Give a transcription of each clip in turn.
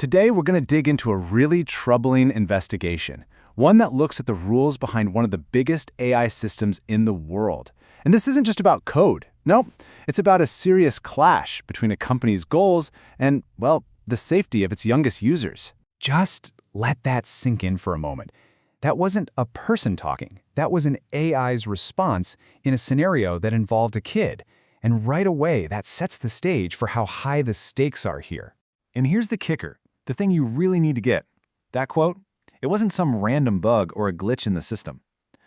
Today, we're going to dig into a really troubling investigation, one that looks at the rules behind one of the biggest AI systems in the world. And this isn't just about code. Nope, it's about a serious clash between a company's goals and, well, the safety of its youngest users. Just let that sink in for a moment. That wasn't a person talking. That was an AI's response in a scenario that involved a kid. And right away, that sets the stage for how high the stakes are here. And here's the kicker, the thing you really need to get. That quote, it wasn't some random bug or a glitch in the system.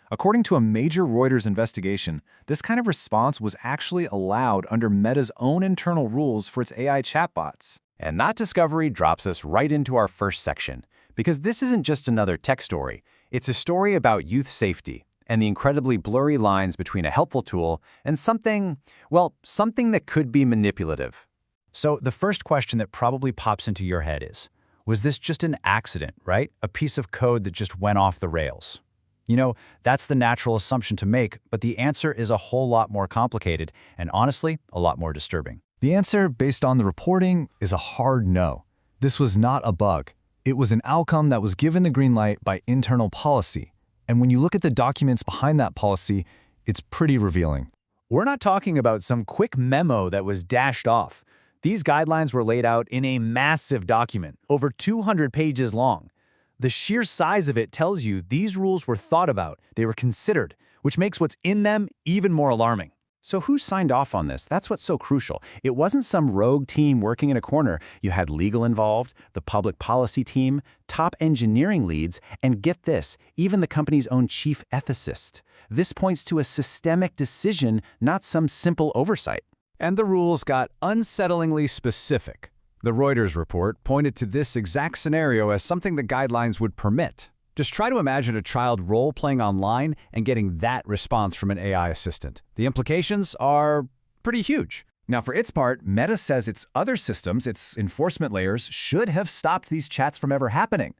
According to a major Reuters investigation, this kind of response was actually allowed under Meta's own internal rules for its AI chatbots. And that discovery drops us right into our first section, because this isn't just another tech story. It's a story about youth safety and the incredibly blurry lines between a helpful tool and something, well, something that could be manipulative. So the first question that probably pops into your head is, was this just an accident, right? A piece of code that just went off the rails? You know, that's the natural assumption to make, but the answer is a whole lot more complicated and honestly, a lot more disturbing. The answer, based on the reporting, is a hard no. This was not a bug. It was an outcome that was given the green light by internal policy. And when you look at the documents behind that policy, it's pretty revealing. We're not talking about some quick memo that was dashed off. These guidelines were laid out in a massive document, over 200 pages long. The sheer size of it tells you these rules were thought about, they were considered, which makes what's in them even more alarming. So who signed off on this? That's what's so crucial. It wasn't some rogue team working in a corner. You had legal involved, the public policy team, top engineering leads, and get this, even the company's own chief ethicist. This points to a systemic decision, not some simple oversight. And the rules got unsettlingly specific. The Reuters report pointed to this exact scenario as something the guidelines would permit. Just try to imagine a child role-playing online and getting that response from an AI assistant. The implications are pretty huge. Now, for its part, Meta says its other systems, its enforcement layers, should have stopped these chats from ever happening.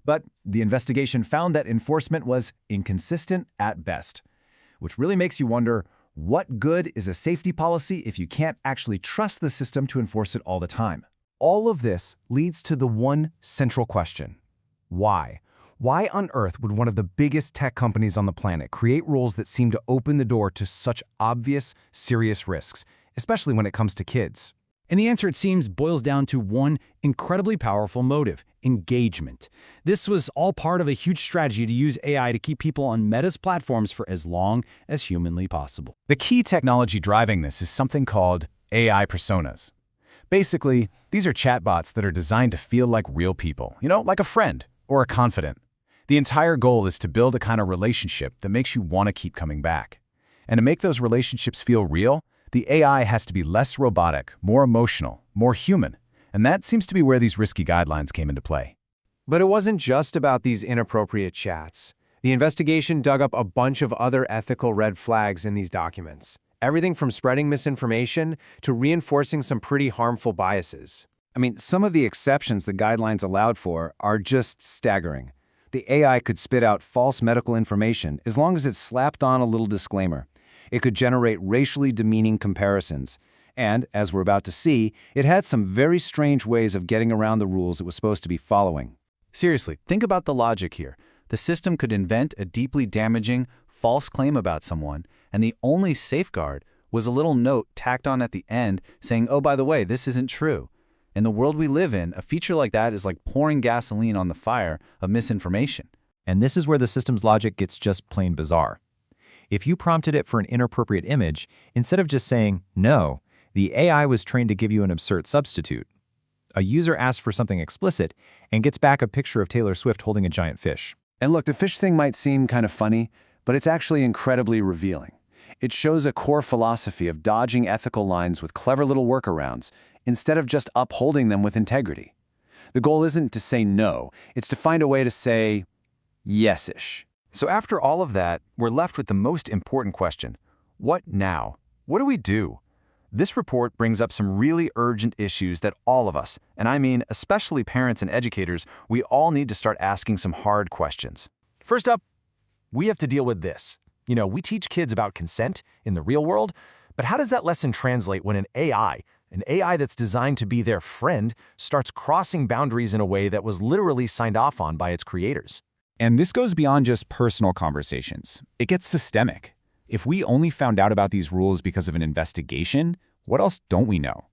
But the investigation found that enforcement was inconsistent at best, which really makes you wonder, what good is a safety policy if you can't actually trust the system to enforce it all the time? All of this leads to the one central question. Why? Why on earth would one of the biggest tech companies on the planet create rules that seem to open the door to such obvious, serious risks, especially when it comes to kids? And the answer, it seems, boils down to one incredibly powerful motive: engagement. This was all part of a huge strategy to use AI to keep people on Meta's platforms for as long as humanly possible. The key technology driving this is something called AI personas. Basically, these are chatbots that are designed to feel like real people, like a friend or a confidant. The entire goal is to build a kind of relationship that makes you want to keep coming back. And to make those relationships feel real, the AI has to be less robotic, more emotional, more human. And that seems to be where these risky guidelines came into play. But it wasn't just about these inappropriate chats. The investigation dug up a bunch of other ethical red flags in these documents. Everything from spreading misinformation to reinforcing some pretty harmful biases. I mean, some of the exceptions the guidelines allowed for are just staggering. The AI could spit out false medical information as long as it slapped on a little disclaimer. It could generate racially demeaning comparisons. And, as we're about to see, it had some very strange ways of getting around the rules it was supposed to be following. Seriously, think about the logic here. The system could invent a deeply damaging, false claim about someone, and the only safeguard was a little note tacked on at the end saying, oh, by the way, this isn't true. In the world we live in, a feature like that is like pouring gasoline on the fire of misinformation. And this is where the system's logic gets just plain bizarre. If you prompted it for an inappropriate image, instead of just saying no, the AI was trained to give you an absurd substitute. A user asks for something explicit and gets back a picture of Taylor Swift holding a giant fish. And look, the fish thing might seem kind of funny, but it's actually incredibly revealing. It shows a core philosophy of dodging ethical lines with clever little workarounds, instead of just upholding them with integrity. The goal isn't to say no, it's to find a way to say yes-ish. So after all of that, we're left with the most important question. What now? What do we do? This report brings up some really urgent issues that all of us, and I mean especially parents and educators, we all need to start asking some hard questions. First up, we have to deal with this. We teach kids about consent in the real world, but how does that lesson translate when an AI An AI that's designed to be their friend starts crossing boundaries in a way that was literally signed off on by its creators. And this goes beyond just personal conversations. It gets systemic. If we only found out about these rules because of an investigation, what else don't we know?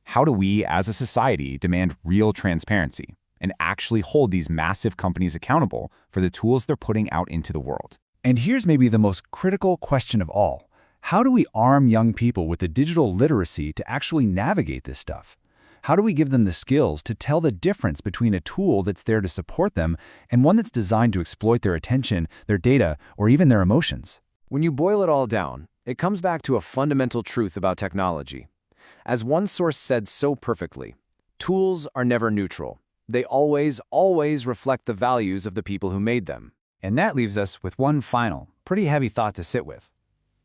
How do we, as a society, demand real transparency and actually hold these massive companies accountable for the tools they're putting out into the world? And here's maybe the most critical question of all. How do we arm young people with the digital literacy to actually navigate this stuff? How do we give them the skills to tell the difference between a tool that's there to support them and one that's designed to exploit their attention, their data, or even their emotions? When you boil it all down, it comes back to a fundamental truth about technology. As one source said so perfectly, tools are never neutral. They always reflect the values of the people who made them. And that leaves us with one final, pretty heavy thought to sit with.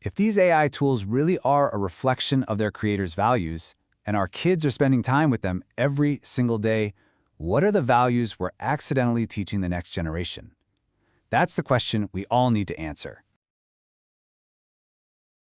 If these AI tools really are a reflection of their creators' values, and our kids are spending time with them every single day, what are the values we're accidentally teaching the next generation? That's the question we all need to answer.